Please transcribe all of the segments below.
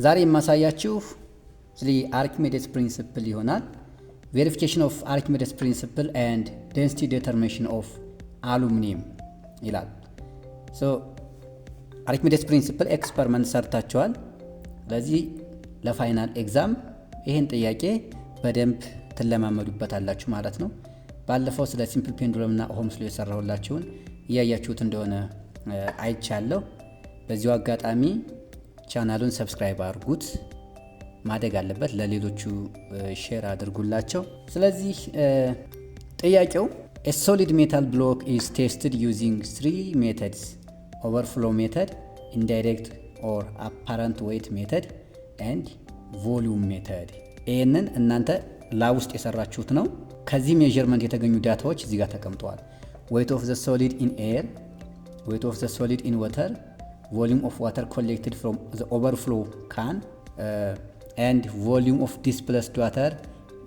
ዛሬ የማሳያችሁ ስለ አርኪሜዴስ ፕሪንሲፕል ይሆናል። ቬሪፊኬሽን ኦፍ አርኪሜዴስ ፕሪንሲፕል ኤንድ ዴንሲቲ ዲተርሚኔሽን ኦፍ አሉሚኒየም ይላል። ሶ አርኪሜዴስ ፕሪንሲፕል ኤክስፐሪመንት ሰርታችኋል። ስለዚህ ለፋይናል ኤግዛም ይሄን ጥያቄ በደንብ ትለማመዱበታላችሁ ማለት ነው። ባለፈው ስለ ሲምፕል ፔንዱለም እና ኦህምስ ሎው የሰራሁላችሁን እያያችሁት እንደሆነ አይቻለሁ። በዚሁ አጋጣሚ ቻናሉን ሰብስክራይብ አድርጉት፣ ማደግ አለበት፣ ለሌሎቹ ሼር አድርጉላቸው። ስለዚህ ጥያቄው a solid metal block is tested using 3 methods: overflow method, indirect or apparent weight method and volume method። ይሄንን እናንተ ላብ ውስጥ የሰራችሁት ነው። ከዚህ ሜዠርመንት የተገኙ ዳታዎች እዚህ ጋር ተቀምጠዋል። weight of the solid in air, weight of the solid in water, volume of water collected from the overflow can, and volume of displaced water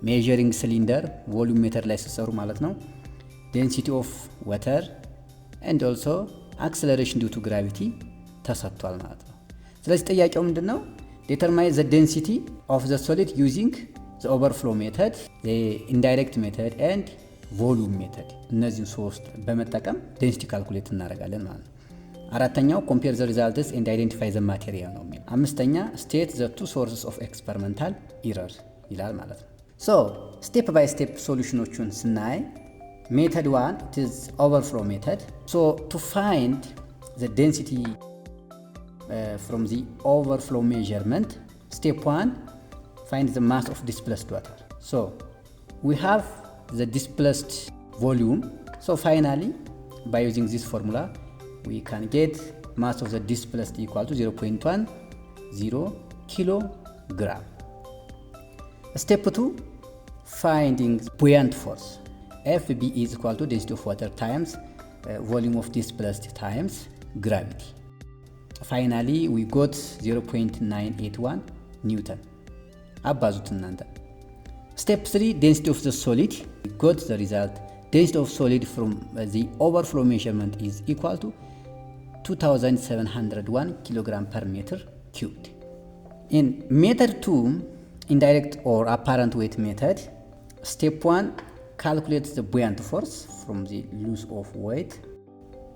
measuring cylinder volume meter ላይ ሲሰሩ ማለት ነው። density of water and also acceleration due to gravity ተሰጥቷል ማለት ነው። ስለዚህ ጥያቄው ምንድነው? determine the density of the solid using the overflow method, the indirect method and volume method። እነዚህን ሶስት በመጠቀም density calculate እናደርጋለን ማለት ነው። አራተኛው compare the results and identify the material ነው የሚል። አምስተኛ state the two sources of experimental error ይላል ማለት ነው። so step by step ሶሉሽኖቹን ስናይ method 1 it is overflow method. so to find the density from the overflow measurement, step 1 find the mass of displaced water. so we have the displaced volume. so finally by using this formula we can get mass of the displaced equal to 0.10 kilogram. Step 2 finding buoyant force. FB is equal to density of water times volume of displaced times gravity. Finally we got 0.981 Newton. አባዙት እናንተ። Step 3 density of the solid. We got the result. Density of solid from the overflow measurement is equal to 2701 kilogram per meter cubed. In method 2, indirect or apparent weight method, step 1 calculates the buoyant force from the loss of weight.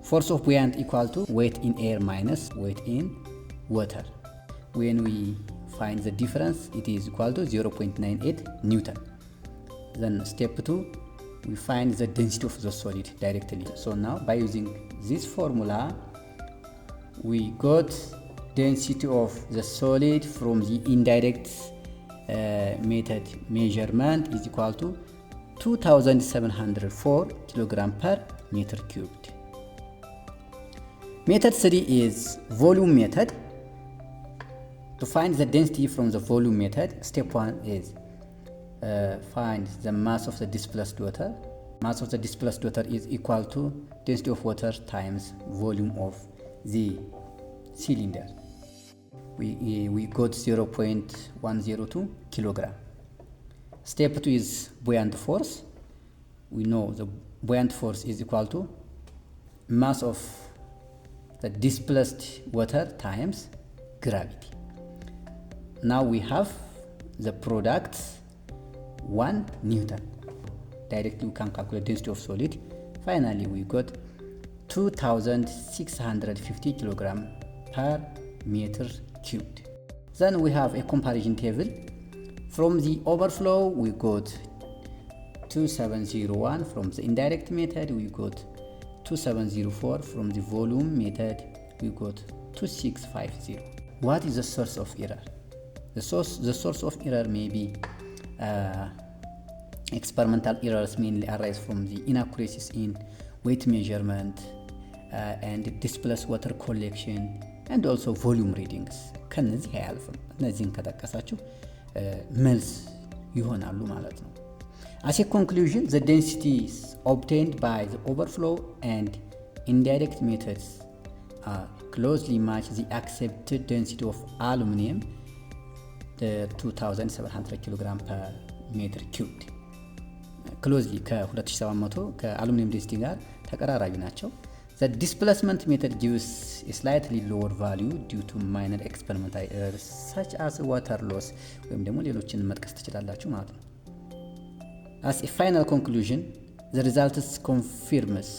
Force of buoyant equal to weight in air minus weight in water. When we find the difference, it is equal to 0.98 Newton. Then step 2, we find the density of the solid directly. So now by using this formula, we got density of the solid from the indirect method measurement is equal to 2704 kilogram per meter cubed. Method 3 is volume method. To find the density from the volume method, step 1 is find the mass of the displaced water. Mass of the displaced water is equal to density of water times volume of the cylinder. We got 0.102 kilogram. Step 2 is buoyant force. We know the buoyant force is equal to mass of the displaced water times gravity. Now we have the product 1 Newton. Directly we can calculate density of solid. Finally we got 2650 kilogram per meter cubed. Then we have a comparison table. From the overflow we got 2701. From the indirect method we got 2704. From the volume method we got 2650. What is the source of error? The source of error may be experimental errors, mainly arise from the inaccuracies in weight measurement and displaced water collection and also volume readings. ከነዚህ አያልፍም። እነዚህን ከጠቀሳችሁ መልስ ይሆናሉ ማለት ነው። As a conclusion, the densities obtained by the overflow and indirect methods closely match the accepted density of aluminum, the 2700 kilogram per meter cubed. ክሎዝሊ ከ2700 ከአሉሚኒየም ዴንሲቲ ጋር ተቀራራቢ ናቸው። The displacement method gives a slightly lower value due to minor experimental errors such as water loss ወይም ደግሞ ሌሎችን መጥቀስ ትችላላችሁ ማለት ነው። As a final conclusion, the results confirms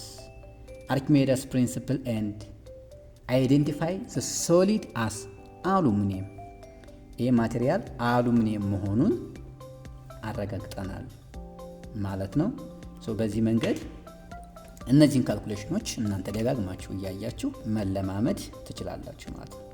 Archimedes' principle and identify the solid as aluminum. ይህ ማቴሪያል አሉሚኒየም መሆኑን አረጋግጠናል ማለት ነው። በዚህ መንገድ እነዚህን ካልኩሌሽኖች እናንተ ደጋግማችሁ እያያችሁ መለማመድ ትችላላችሁ ማለት ነው።